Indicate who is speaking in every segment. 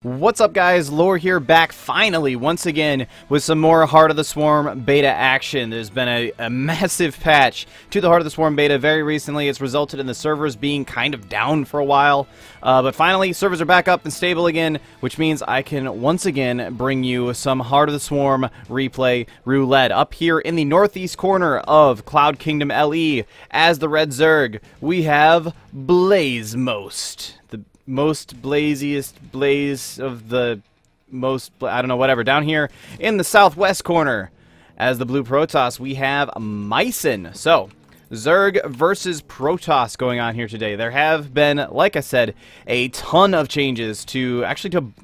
Speaker 1: What's up, guys? Lore here, back finally once again with some more Heart of the Swarm beta action. There's been a massive patch to the Heart of the Swarm beta very recently. It's resulted in the servers being kind of down for a while, but finally servers are back up and stable again, which means I can once again bring you some Heart of the Swarm replay roulette. Up here in the northeast corner of Cloud Kingdom LE as the Red Zerg, we have Blazemost, the most blaziest blaze of the most, I don't know, whatever. Down here in the southwest corner as the blue Protoss, we have Mysen. So Zerg versus Protoss going on here today. There have been, like I said, a ton of changes to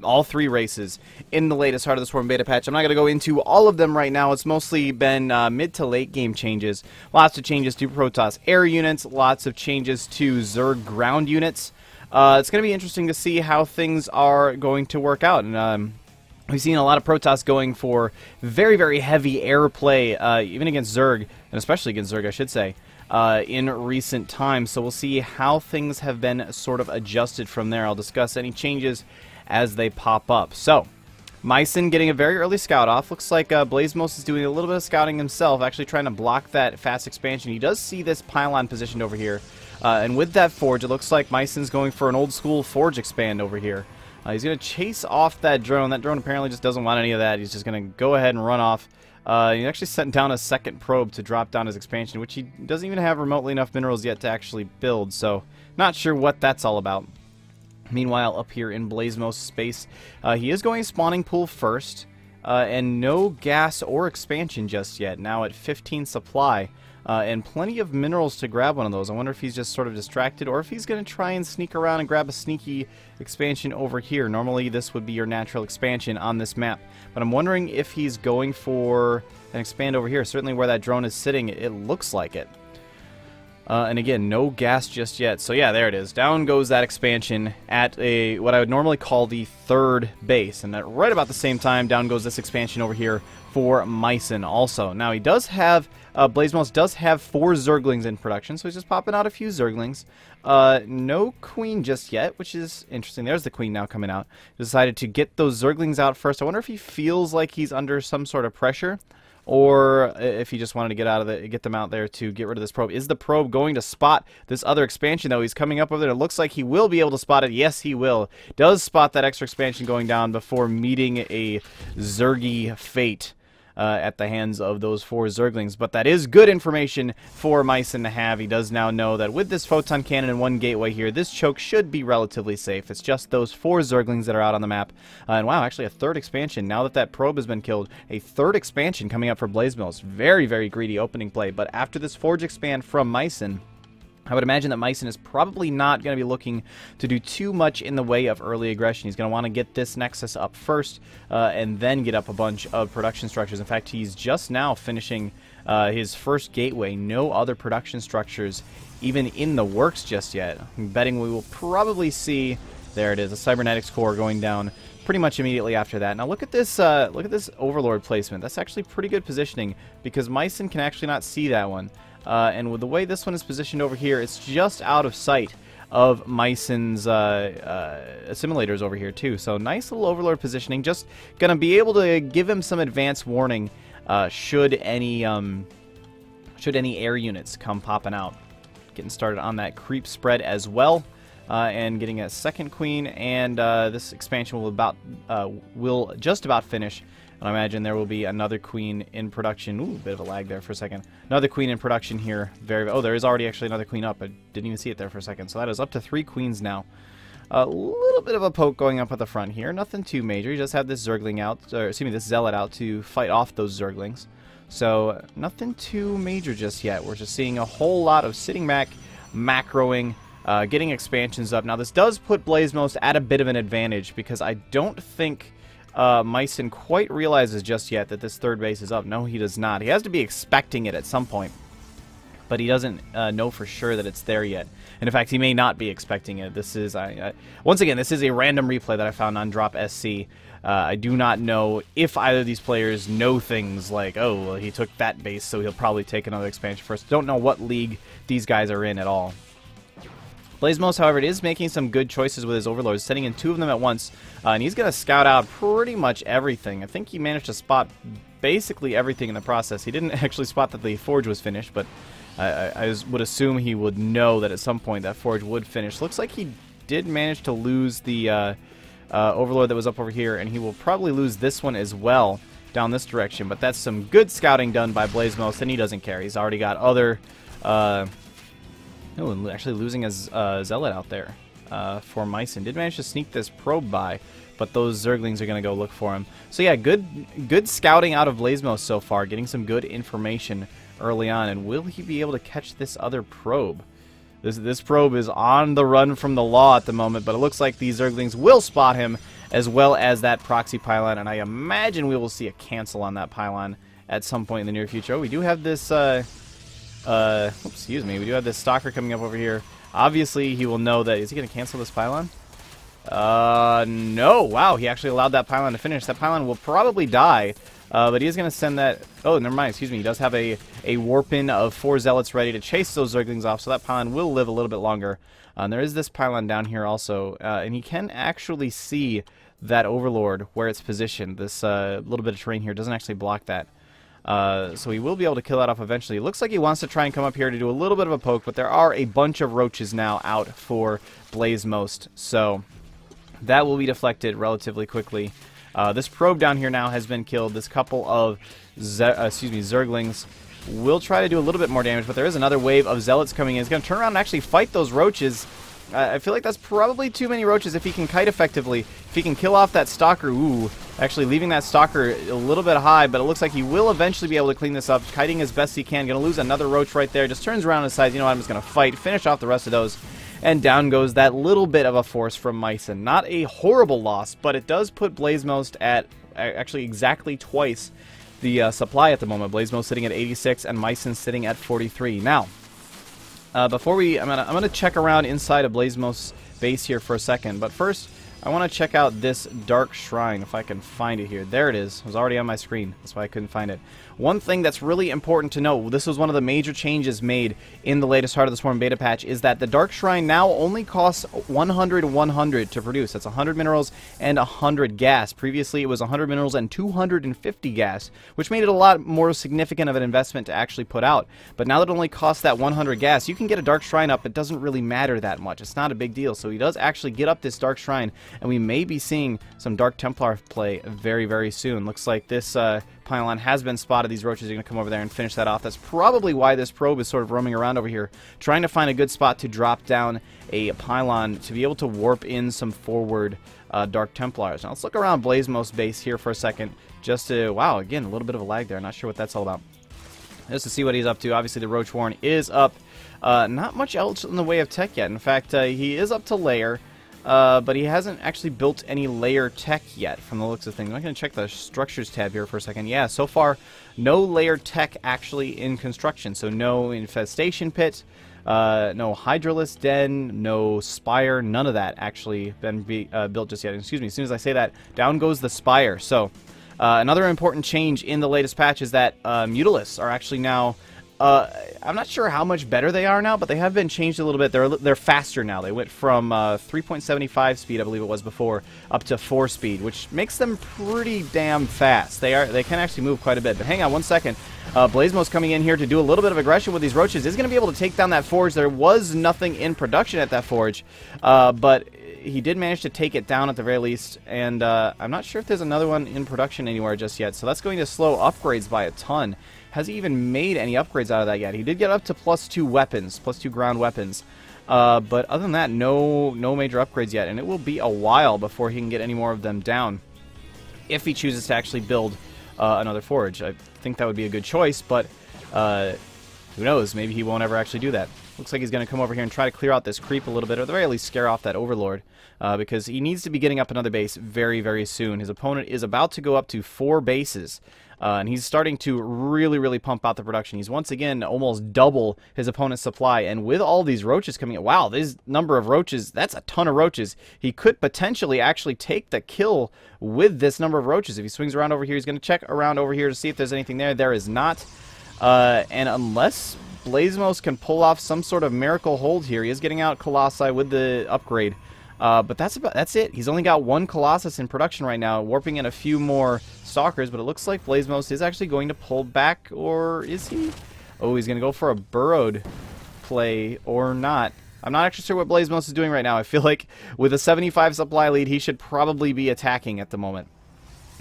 Speaker 1: all three races in the latest Heart of the Swarm beta patch. I'm not going to go into all of them right now. It's mostly been mid to late game changes. Lots of changes to Protoss air units, lots of changes to Zerg ground units. It's going to be interesting to see how things are going to work out. And we've seen a lot of Protoss going for very, very heavy air play, even against Zerg, and especially against Zerg, I should say, in recent times. So we'll see how things have been sort of adjusted from there. I'll discuss any changes as they pop up. So Mysen getting a very early scout off. Looks like Blazemost is doing a little bit of scouting himself, actually trying to block that fast expansion. He does see this pylon positioned over here. And with that forge, it looks like Mysen's going for an old school forge expand over here. He's going to chase off that drone. That drone apparently just doesn't want any of that. He's just going to go ahead and run off. He actually sent down a second probe to drop down his expansion, which he doesn't even have remotely enough minerals yet to actually build. So not sure what that's all about. Meanwhile, up here in Blazemost space, he is going spawning pool first. And no gas or expansion just yet. Now at 15 supply. And plenty of minerals to grab one of those. I wonder if he's just sort of distracted or if he's going to try and sneak around and grab a sneaky expansion over here. Normally this would be your natural expansion on this map, but I'm wondering if he's going for an expand over here. Certainly where that drone is sitting, it looks like it. And again, no gas just yet. So yeah, there it is. Down goes that expansion at what I would normally call the third base. And at right about the same time, down goes this expansion over here for Mysen also. Now he does have, Blazemost does have 4 Zerglings in production, so he's just popping out a few Zerglings. No Queen just yet, which is interesting. There's the Queen now coming out. Decided to get those Zerglings out first. I wonder if he feels like he's under some sort of pressure, or if he just wanted to get them out there to get rid of this probe. Is the probe going to spot this other expansion, though? He's coming up over there. It looks like he will be able to spot it. Yes, he will. Does spot that extra expansion going down before meeting a Zergy fate at the hands of those 4 Zerglings. But that is good information for Mysen to have. He does now know that with this photon cannon and 1 gateway here, this choke should be relatively safe. It's just those 4 Zerglings that are out on the map. And wow, actually a 3rd expansion. Now that that probe has been killed, a 3rd expansion coming up for Blazemost. Very, very greedy opening play. But after this forge expand from Mysen, I would imagine that Mysen is probably not going to be looking to do too much in the way of early aggression. He's going to want to get this Nexus up first and then get up a bunch of production structures. In fact, he's just now finishing his first gateway. No other production structures even in the works just yet. I'm betting we will probably see, there it is, a cybernetics core going down pretty much immediately after that. Now look at this Overlord placement. That's actually pretty good positioning because Mysen can actually not see that one. And with the way this one is positioned over here, it's just out of sight of Mysen's assimilators over here too. So nice little Overlord positioning. Just gonna be able to give him some advance warning should any air units come popping out. Getting started on that creep spread as well. And getting a 2nd Queen, and this expansion will just about finish. And I imagine there will be another Queen in production. Ooh, bit of a lag there for a second. Another Queen in production here. Oh, there is already actually another Queen up. I didn't even see it there for a second. So that is up to 3 Queens now. A little bit of a poke going up at the front here. Nothing too major. You just have this Zergling out, or excuse me, this Zealot out to fight off those Zerglings. So nothing too major just yet. We're just seeing a whole lot of sitting back, macroing, getting expansions up. Now this does put Blazemost at a bit of an advantage because I don't think Mysen quite realizes just yet that this 3rd base is up. No, he does not. He has to be expecting it at some point, but he doesn't know for sure that it's there yet. And in fact, he may not be expecting it. This is, once again, this is a random replay that I found on Drop SC. I do not know if either of these players know things like, oh, well, he took that base, so he'll probably take another expansion first. Don't know what league these guys are in at all. Blazemost, however, is making some good choices with his overlords, sending in 2 of them at once, and he's going to scout out pretty much everything. I think he managed to spot basically everything in the process. He didn't actually spot that the forge was finished, but I would assume he would know that at some point that forge would finish. Looks like he did manage to lose the overlord that was up over here, and he will probably lose this one as well down this direction, but that's some good scouting done by Blazemost, and he doesn't care. He's already got other... Oh, actually losing a Zealot out there for Mysen. Did manage to sneak this probe by, but those Zerglings are going to go look for him. So yeah, good scouting out of Blazemost so far, getting some good information early on. And will he be able to catch this other probe? This probe is on the run from the law at the moment, but it looks like these Zerglings will spot him, as well as that proxy pylon, and I imagine we will see a cancel on that pylon at some point in the near future. Oh, we do have this... excuse me, we do have this stalker coming up over here. Obviously, he will know that... Is he going to cancel this pylon? No. Wow, he actually allowed that pylon to finish. That pylon will probably die, but he is going to send that... Oh, never mind, excuse me. He does have a warp-in of 4 Zealots ready to chase those Zerglings off, so that pylon will live a little bit longer. There is this pylon down here also, and he can actually see that Overlord where it's positioned. This little bit of terrain here doesn't actually block that. So he will be able to kill that off eventually. It looks like he wants to try and come up here to do a little bit of a poke, but there are a bunch of roaches now out for Blazemost, so that will be deflected relatively quickly. This probe down here now has been killed. This couple of Zerglings will try to do a little bit more damage, but there is another wave of Zealots coming in. He's going to turn around and actually fight those roaches. I feel like that's probably too many roaches if he can kite effectively. If he can kill off that Stalker, ooh, actually leaving that Stalker a little bit high, but it looks like he will eventually be able to clean this up, kiting as best he can. Going to lose another roach right there. Just turns around and decides, you know what, I'm just going to fight, finish off the rest of those. And down goes that little bit of a force from Mysen. Not a horrible loss, but it does put Blazemost at actually exactly twice the supply at the moment. Blazemost sitting at 86 and Mysen sitting at 43. Now, before I'm gonna check around inside of Blazemost's base here for a second, but first I want to check out this Dark Shrine, if I can find it here. There it is. It was already on my screen. That's why I couldn't find it. One thing that's really important to know, this was one of the major changes made in the latest Heart of the Swarm beta patch, is that the Dark Shrine now only costs 100 to produce. That's 100 minerals and 100 gas. Previously, it was 100 minerals and 250 gas, which made it a lot more significant of an investment to actually put out. But now that it only costs that 100 gas, you can get a Dark Shrine up. It doesn't really matter that much. It's not a big deal. So he does actually get up this Dark Shrine, and we may be seeing some Dark Templar play very, very soon. Looks like this pylon has been spotted. These roaches are going to come over there and finish that off. That's probably why this probe is sort of roaming around over here, trying to find a good spot to drop down a pylon to be able to warp in some forward Dark Templars. Now let's look around Blazemost's base here for a second, just to, wow, again, a little bit of a lag there. Not sure what that's all about. Just to see what he's up to. Obviously, the Roach Warren is up. Not much else in the way of tech yet. In fact, he is up to layer. But he hasn't actually built any layer tech yet from the looks of things. I'm going to check the structures tab here for a second. Yeah, so far, no layer tech actually in construction. So no infestation pit, no hydralisk den, no spire, none of that actually been built just yet. Excuse me, as soon as I say that, down goes the spire. So another important change in the latest patch is that Mutalisks are actually now... I'm not sure how much better they are now, but they have been changed a little bit. They're faster now. They went from 3.75 speed, I believe it was before, up to 4 speed, which makes them pretty damn fast. They can actually move quite a bit. But hang on one second. Blazemost coming in here to do a little bit of aggression with these roaches is going to be able to take down that forge. There was nothing in production at that forge, but he did manage to take it down at the very least, and I'm not sure if there's another one in production anywhere just yet, so that's going to slow upgrades by a ton. Has he even made any upgrades out of that yet? He did get up to +2 weapons, +2 ground weapons, but other than that, no major upgrades yet, and it will be a while before he can get any more of them down if he chooses to actually build another forge. I think that would be a good choice, but who knows, maybe he won't ever actually do that. Looks like he's going to come over here and try to clear out this creep a little bit, or at the very least scare off that Overlord, because he needs to be getting up another base very, very soon. His opponent is about to go up to 4 bases, and he's starting to really, really pump out the production. He's once again almost double his opponent's supply, and with all these roaches coming in, wow, this number of roaches, that's a ton of roaches. He could potentially actually take the kill with this number of roaches. If he swings around over here, he's going to check around over here to see if there's anything there. There is not, and unless Blazemost can pull off some sort of miracle hold here. He is getting out Colossi with the upgrade. But that's it. He's only got one Colossus in production right now, warping in a few more Stalkers, but it looks like Blazemost is actually going to pull back, or is he? Oh, he's going to go for a burrowed play or not. I'm not actually sure what Blazemost is doing right now. I feel like with a 75 supply lead, he should probably be attacking at the moment.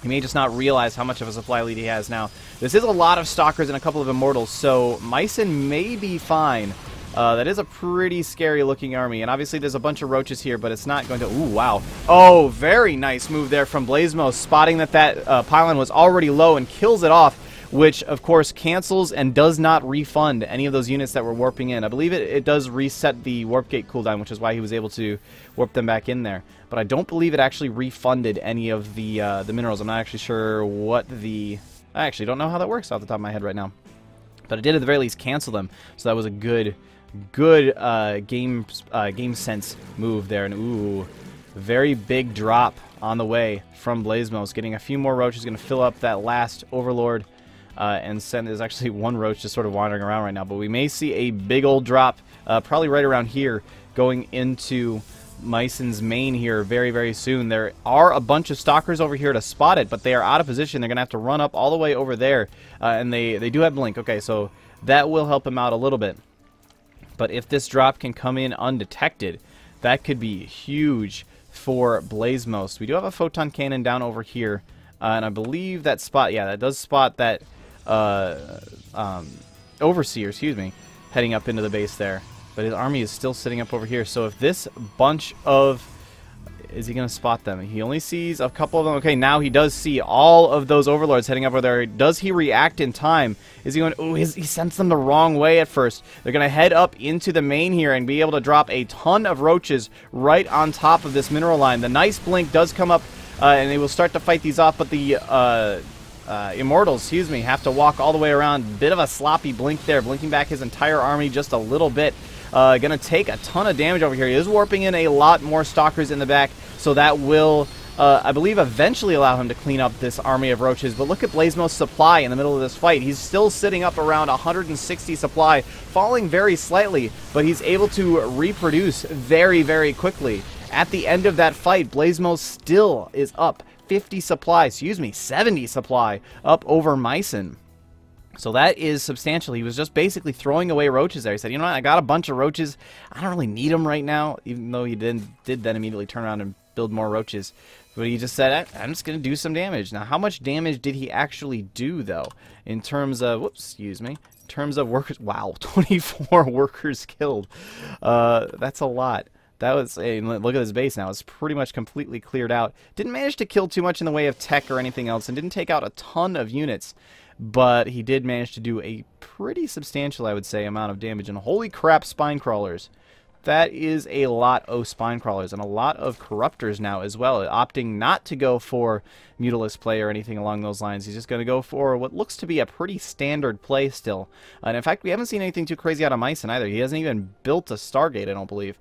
Speaker 1: He may just not realize how much of a supply lead he has now. This is a lot of Stalkers and a couple of Immortals, so Mysen may be fine. That is a pretty scary looking army, and obviously there's a bunch of roaches here, but it's not going to... Ooh, wow. Oh, very nice move there from Blazemost, spotting that pylon was already low and kills it off, which of course cancels and does not refund any of those units that were warping in. I believe it does reset the warp gate cooldown, which is why he was able to warp them back in there. But I don't believe it actually refunded any of the minerals. I'm not actually sure what the... I actually don't know how that works off the top of my head right now. But it did at the very least cancel them, so that was a good game sense move there. And ooh, very big drop on the way from Blazemost. Getting a few more roaches, going to fill up that last Overlord. And send, there's actually one roach just sort of wandering around right now, but we may see a big old drop probably right around here going into Mysen's main here very, very soon. There are a bunch of Stalkers over here to spot it, but they are out of position. They're going to have to run up all the way over there, and they do have Blink. Okay, so that will help him out a little bit. But if this drop can come in undetected, that could be huge for Blazemost. We do have a Photon Cannon down over here, and I believe that spot, yeah, that does spot that Overseer, excuse me, heading up into the base there. But his army is still sitting up over here. So if this bunch of... Is he going to spot them? He only sees a couple of them. Okay, now he does see all of those Overlords heading up over there. Does he react in time? Is he going... Ooh, he sends them the wrong way at first. They're going to head up into the main here and be able to drop a ton of roaches right on top of this mineral line. The nice blink does come up, and they will start to fight these off, but the... Immortals, excuse me, have to walk all the way around. Bit of a sloppy blink there, blinking back his entire army just a little bit. Gonna take a ton of damage over here. He is warping in a lot more Stalkers in the back, so that will, I believe, eventually allow him to clean up this army of roaches. But look at Blazemost's supply in the middle of this fight. He's still sitting up around 160 supply, falling very slightly, but he's able to reproduce very, very quickly. At the end of that fight, Blazemost still is up 50 supply, excuse me, 70 supply up over Mysen. So that is substantial. He was just basically throwing away roaches there. He said, you know what, I got a bunch of roaches. I don't really need them right now, even though he did then immediately turn around and build more roaches. But he just said, I'm just going to do some damage. Now, how much damage did he actually do, though, in terms of, whoops, excuse me, in terms of workers? Wow, 24 workers killed. That's a lot. That was a look at his base now. It's pretty much completely cleared out. Didn't manage to kill too much in the way of tech or anything else, and didn't take out a ton of units. But he did manage to do a pretty substantial, I would say, amount of damage. And holy crap, spine crawlers. That is a lot of spine crawlers, and a lot of corruptors now as well, opting not to go for Mutalisk play or anything along those lines. He's just going to go for what looks to be a pretty standard play still. And in fact, we haven't seen anything too crazy out of Mysen either. He hasn't even built a Stargate, I don't believe.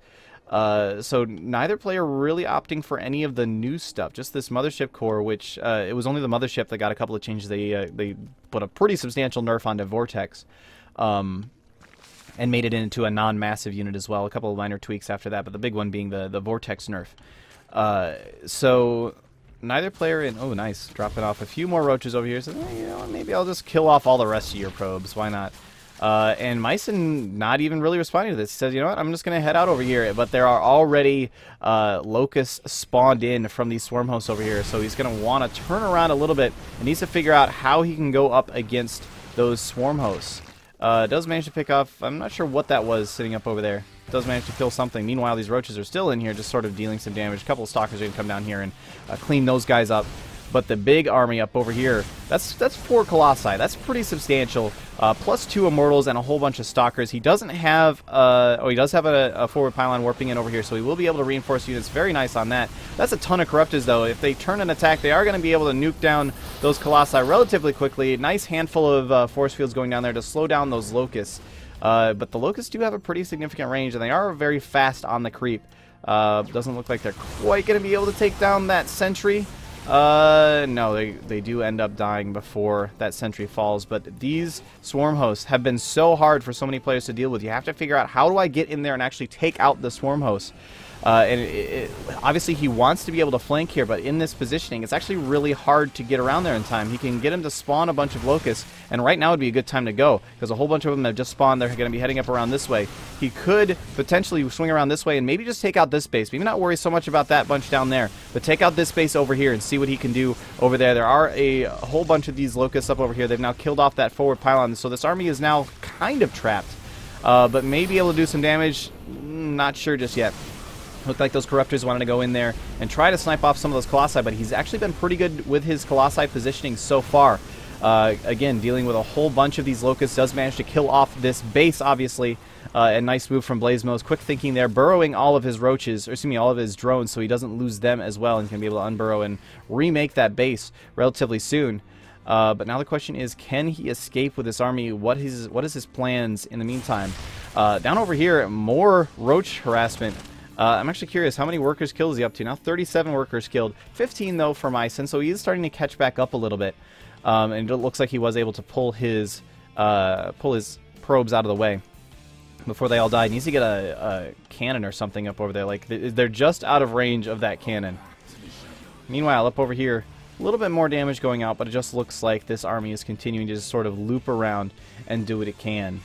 Speaker 1: So neither player really opting for any of the new stuff. Just this Mothership core, which it was only the Mothership that got a couple of changes. They put a pretty substantial nerf onto Vortex. And made it into a non-massive unit as well. A couple of minor tweaks after that, but the big one being the Vortex nerf. So neither player in... Oh, nice. Dropping off a few more roaches over here. So, you know, maybe I'll just kill off all the rest of your probes. Why not? And Mysen not even really responding to this. He says, you know what, I'm just going to head out over here. But there are already locusts spawned in from these swarm hosts over here. So he's going to want to turn around a little bit and needs to figure out how he can go up against those swarm hosts. Does manage to pick off, I'm not sure what that was sitting up over there. Does manage to kill something. Meanwhile, these roaches are still in here, just sort of dealing some damage. A couple of stalkers are going to come down here and clean those guys up. But the big army up over here, that's 4 Colossi. That's pretty substantial. Plus 2 Immortals and a whole bunch of Stalkers. He doesn't have, he does have a forward pylon warping in over here, so he will be able to reinforce units. Very nice on that. That's a ton of Corruptors, though. If they turn an attack, they are going to be able to nuke down those Colossi relatively quickly. Nice handful of force fields going down there to slow down those Locusts. But the Locusts do have a pretty significant range, and they are very fast on the creep. Doesn't look like they're quite going to be able to take down that Sentry. No, they do end up dying before that sentry falls, but these swarm hosts have been so hard for so many players to deal with. You have to figure out, how do I get in there and actually take out the swarm hosts? And obviously he wants to be able to flank here, but in this positioning, it's actually really hard to get around there in time. He can get him to spawn a bunch of locusts, and right now would be a good time to go, because a whole bunch of them have just spawned. They're going to be heading up around this way. He could potentially swing around this way and maybe just take out this base. Maybe not worry so much about that bunch down there, but take out this base over here and see what he can do over there. There are a whole bunch of these locusts up over here. They've now killed off that forward pylon, so this army is now kind of trapped, but may be able to do some damage. Not sure just yet. Looked like those Corruptors wanted to go in there and try to snipe off some of those Colossi, but he's actually been pretty good with his Colossi positioning so far. Again, dealing with a whole bunch of these Locusts, does manage to kill off this base, obviously. A nice move from Blazemost. Quick thinking there, burrowing all of his roaches, or excuse me, all of his drones, so he doesn't lose them as well, and can be able to unburrow and remake that base relatively soon. But now the question is, can he escape with this army? What is his plans in the meantime? Down over here, more roach harassment. I'm actually curious, how many workers killed is he up to now? 37 workers killed. 15, though, for Mysen, so he is starting to catch back up a little bit. And it looks like he was able to pull his probes out of the way before they all died. He needs to get a cannon or something up over there. Like, they're just out of range of that cannon. Meanwhile, up over here, a little bit more damage going out, but it just looks like this army is continuing to just sort of loop around and do what it can.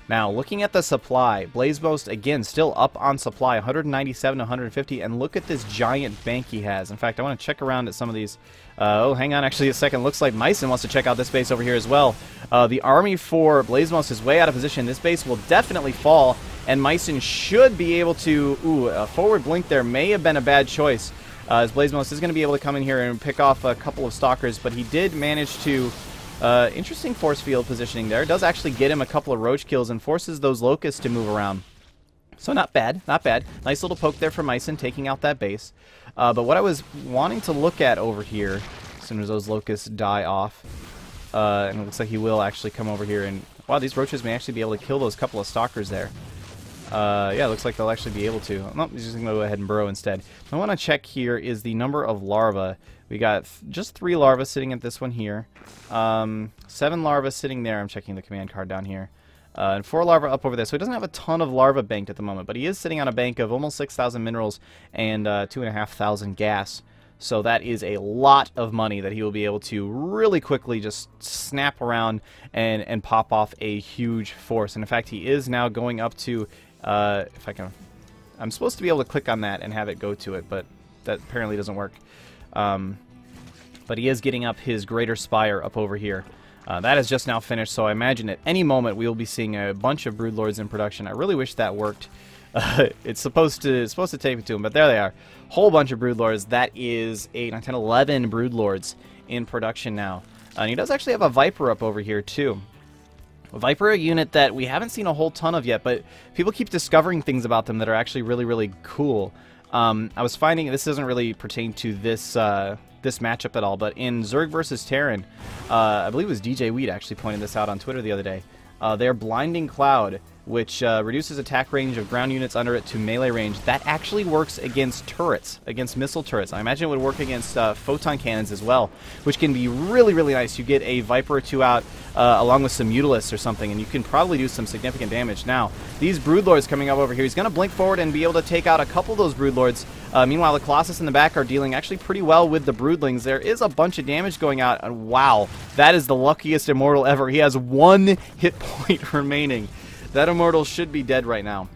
Speaker 1: Now, looking at the supply, Blazemost, again, still up on supply, 197 to 150, and look at this giant bank he has. In fact, I want to check around at some of these. Oh, hang on actually a second. Looks like Mysen wants to check out this base over here as well. The army for Blazemost is way out of position. This base will definitely fall, and Mysen should be able to... Ooh, a forward blink there may have been a bad choice, as Blazemost is going to be able to come in here and pick off a couple of stalkers, but he did manage to... interesting force field positioning there. It does actually get him a couple of roach kills and forces those locusts to move around. So not bad, not bad. Nice little poke there from Mysen, taking out that base. But what I was wanting to look at over here, as soon as those locusts die off, and it looks like he will actually come over here and... Wow, these roaches may actually be able to kill those couple of stalkers there. Yeah, it looks like they'll actually be able to. Nope, he's just going to go ahead and burrow instead. What I want to check here is the number of larvae. We got just 3 larvae sitting at this one here. 7 larvae sitting there. I'm checking the command card down here. And 4 larvae up over there. So he doesn't have a ton of larvae banked at the moment, but he is sitting on a bank of almost 6,000 minerals and 2,500 gas. So that is a lot of money that he will be able to really quickly just snap around and pop off a huge force. And in fact, he is now going up to... if I can... I'm supposed to be able to click on that and have it go to it, but that apparently doesn't work. But he is getting up his Greater Spire up over here. That is just now finished, so I imagine at any moment we will be seeing a bunch of Broodlords in production. I really wish that worked. It's supposed to tape it to him, but there they are. Whole bunch of Broodlords. That is 8, 9, 10, 11 Broodlords in production now. And he does actually have a Viper up over here, too. A Viper, a unit that we haven't seen a whole ton of yet, but people keep discovering things about them that are actually really, really cool. I was finding, this doesn't really pertain to this this matchup at all, but in Zerg versus Terran, I believe it was DJ Weed actually pointed this out on Twitter the other day. Their Blinding Cloud, which reduces attack range of ground units under it to melee range, that actually works against turrets, against missile turrets. I imagine it would work against photon cannons as well, which can be really, really nice. You get a Viper or 2 out along with some Mutalisks or something, and you can probably do some significant damage. Now, these Broodlords coming up over here, he's going to blink forward and be able to take out a couple of those Broodlords. Meanwhile, the Colossus in the back are dealing actually pretty well with the Broodlings. There is a bunch of damage going out, and wow, that is the luckiest Immortal ever. He has 1 hit point remaining. That Immortal should be dead right now,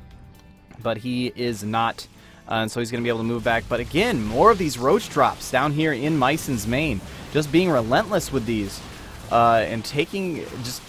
Speaker 1: but he is not, and so he's going to be able to move back. But again, more of these roach drops down here in Mysen's main, just being relentless with these, and taking just...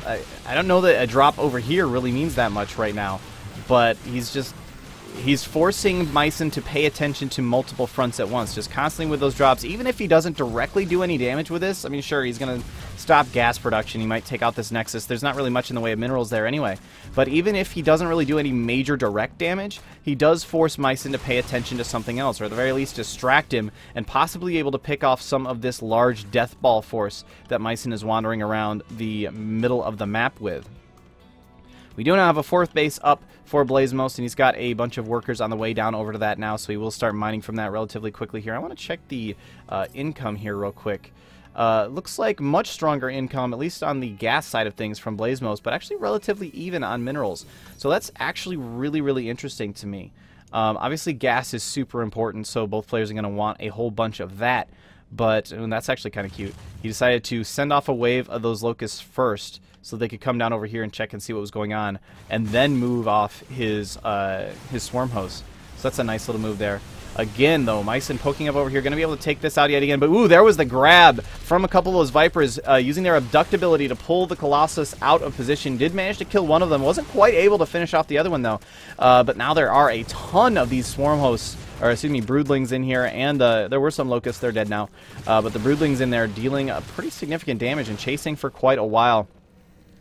Speaker 1: I don't know that a drop over here really means that much right now, but he's forcing Mysen to pay attention to multiple fronts at once, just constantly with those drops. Even if he doesn't directly do any damage with this, I mean, sure, he's going to stop gas production. He might take out this Nexus. There's not really much in the way of minerals there anyway. But even if he doesn't really do any major direct damage, he does force Mysen to pay attention to something else, or at the very least distract him, and possibly able to pick off some of this large death ball force that Mysen is wandering around the middle of the map with. We do now have a 4th base up for Blazemost, and he's got a bunch of workers on the way down over to that now, so he will start mining from that relatively quickly here. I want to check the income here real quick. Looks like much stronger income, at least on the gas side of things from Blazemost, but actually relatively even on minerals. So that's actually really, really interesting to me. Obviously, gas is super important, so both players are going to want a whole bunch of that. But and that's actually kind of cute. He decided to send off a wave of those locusts first, so they could come down over here and check and see what was going on, and then move off his swarm host. So that's a nice little move there. Again, though, Mysen poking up over here, going to be able to take this out yet again. But, ooh, there was the grab from a couple of those Vipers using their abductability to pull the Colossus out of position. Did manage to kill one of them. Wasn't quite able to finish off the other one, though. But now there are a ton of these swarm hosts, or excuse me, broodlings in here. And there were some locusts. They're dead now. But the broodlings in there dealing pretty significant damage and chasing for quite a while.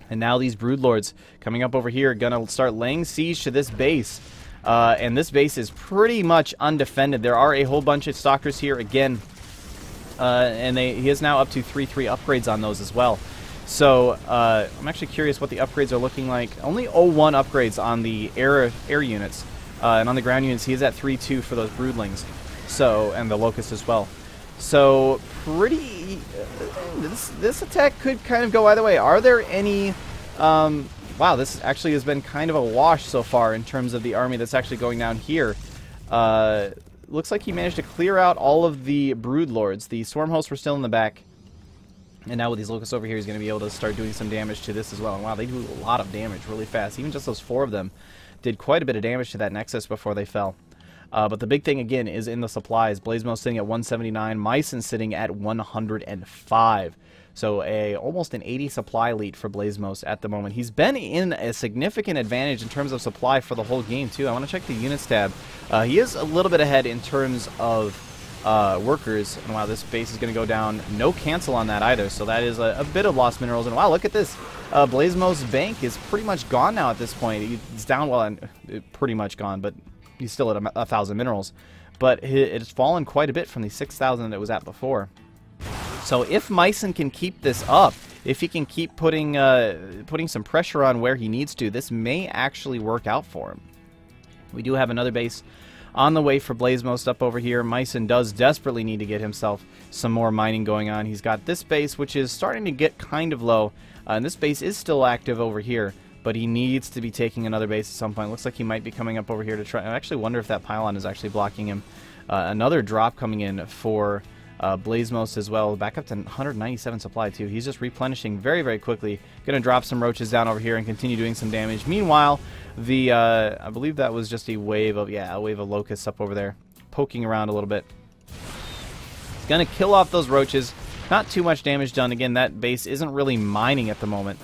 Speaker 1: And now these broodlords coming up over here going to start laying siege to this base. And this base is pretty much undefended. There are a whole bunch of stalkers here again. And he is now up to 3-3 upgrades on those as well. So I'm actually curious what the upgrades are looking like. Only 0-1 upgrades on the air units. And on the ground units, he is at 3-2 for those broodlings. So, and the locusts as well. So pretty... this attack could kind of go either way. Are there any... wow, this actually has been kind of a wash so far in terms of the army that's actually going down here. Looks like he managed to clear out all of the broodlords. The swarm hosts were still in the back. And now with these locusts over here, he's going to be able to start doing some damage to this as well. And wow, they do a lot of damage really fast. Even just those 4 of them did quite a bit of damage to that Nexus before they fell. But the big thing, again, is in the supplies. Blazemost sitting at 179. Mysen sitting at 105. So almost an 80 supply lead for Blazemost at the moment. He's been in a significant advantage in terms of supply for the whole game, too. I want to check the units tab. He is a little bit ahead in terms of workers. And wow, this base is going to go down. No cancel on that either. So that is a bit of lost minerals. And wow, look at this. Blazemost's bank is pretty much gone now at this point. He's down, well, pretty much gone, but he's still at 1,000 minerals. But it's fallen quite a bit from the 6,000 that it was at before. So if Mysen can keep this up, if he can keep putting some pressure on where he needs to, this may actually work out for him. We do have another base on the way for Blazemost up over here. Mysen does desperately need to get himself some more mining going on. He's got this base, which is starting to get kind of low. And this base is still active over here, but he needs to be taking another base at some point. Looks like he might be coming up over here to try. I actually wonder if that pylon is actually blocking him. Another drop coming in for Blazemost as well, back up to 197 supply too. He's just replenishing very, very quickly. Going to drop some roaches down over here and continue doing some damage. Meanwhile, the I believe that was just a wave of locusts up over there, poking around a little bit. He's going to kill off those roaches. Not too much damage done. Again, that base isn't really mining at the moment.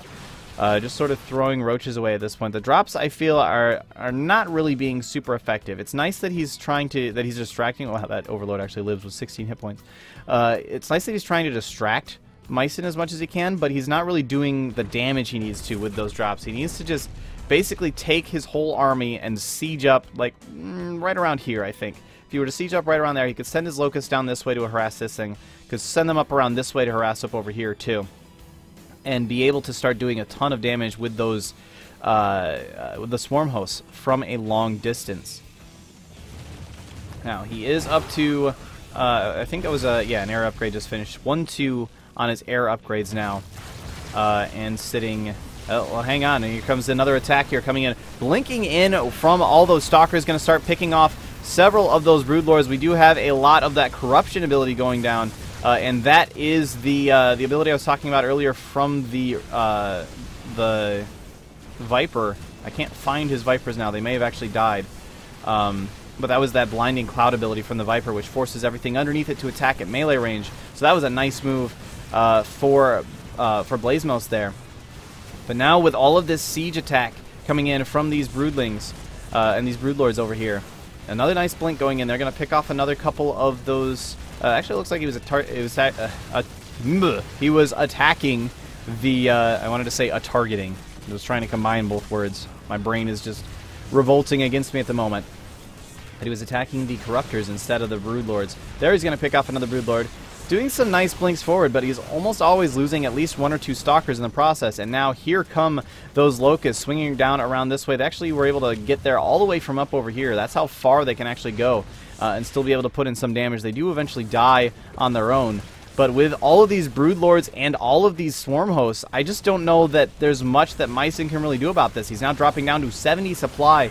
Speaker 1: Just sort of throwing roaches away at this point. The drops, I feel, are not really being super effective. It's nice that he's distracting. Wow, that Overlord actually lives with 16 hit points. It's nice that he's trying to distract Mysen as much as he can, but he's not really doing the damage he needs to with those drops. He needs to just basically take his whole army and siege up, like, right around here, I think. If he were to siege up right around there, he could send his locusts down this way to harass this thing. Could send them up around this way to harass up over here, too. And be able to start doing a ton of damage with those, with the swarm hosts from a long distance. Now, he is up to, I think it was, an air upgrade just finished. 1-2 on his air upgrades now. And sitting, oh, well, hang on, and here comes another attack here coming in. Blinking in from all those stalkers, going to start picking off several of those broodlords. We do have a lot of that corruption ability going down. And that is the ability I was talking about earlier from the Viper. I can't find his Vipers now. They may have actually died. But that was that blinding cloud ability from the Viper, which forces everything underneath it to attack at melee range. So that was a nice move for Blazemost there. But now with all of this siege attack coming in from these broodlings and these broodlords over here, another nice blink going in. They're going to pick off another couple of those. Actually, it looks like he was attacking the. I wanted to say targeting. I was trying to combine both words. My brain is just revolting against me at the moment. But he was attacking the corruptors instead of the broodlords. There he's going to pick off another broodlord. doing some nice blinks forward, but he's almost always losing at least 1 or 2 stalkers in the process. And now here come those locusts swinging down around this way. They actually were able to get there all the way from up over here. That's how far they can actually go and still be able to put in some damage. They do eventually die on their own. But with all of these broodlords and all of these swarm hosts, I just don't know that there's much that Mysen can really do about this. He's now dropping down to 70 supply.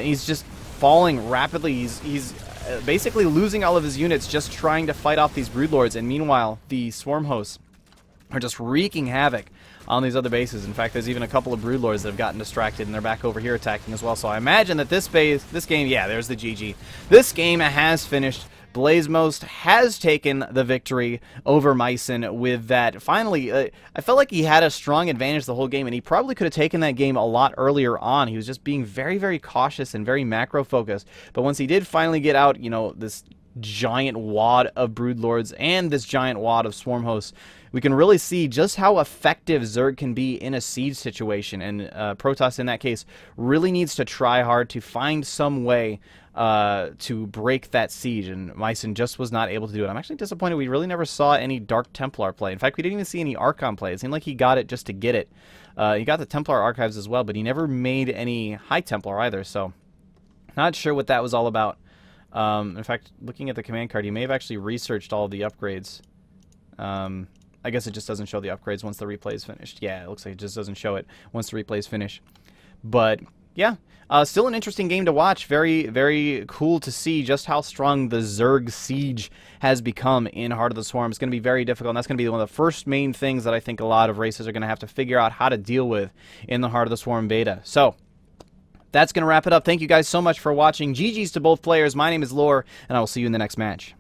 Speaker 1: He's just falling rapidly. He's basically losing all of his units just trying to fight off these broodlords, and meanwhile the swarm hosts are just wreaking havoc on these other bases. In fact, there's even a couple of broodlords that have gotten distracted and they're back over here attacking as well. So I imagine that this game, yeah, there's the GG. This game has finished. Blazemost has taken the victory over Mysen with that. Finally, I felt like he had a strong advantage the whole game, and he probably could have taken that game a lot earlier on. He was just being very, very cautious and very macro-focused. But once he did finally get out, you know, this giant wad of broodlords and this giant wad of swarm hosts, we can really see just how effective Zerg can be in a siege situation. And Protoss, in that case, really needs to try hard to find some way to break that siege, and Mysen just was not able to do it. I'm actually disappointed we really never saw any Dark Templar play. In fact, we didn't even see any Archon play. It seemed like he got it just to get it. He got the Templar archives as well, but he never made any High Templar either, so not sure what that was all about. In fact, looking at the command card, he may have actually researched all of the upgrades. I guess it just doesn't show the upgrades once the replay is finished. Yeah, it looks like it just doesn't show it once the replay is finished. But yeah, still an interesting game to watch. Very, very cool to see just how strong the Zerg siege has become in Heart of the Swarm. It's going to be very difficult, and that's going to be one of the first main things that I think a lot of races are going to have to figure out how to deal with in the Heart of the Swarm beta. So that's going to wrap it up. Thank you guys so much for watching. GG's to both players. My name is Lore, and I will see you in the next match.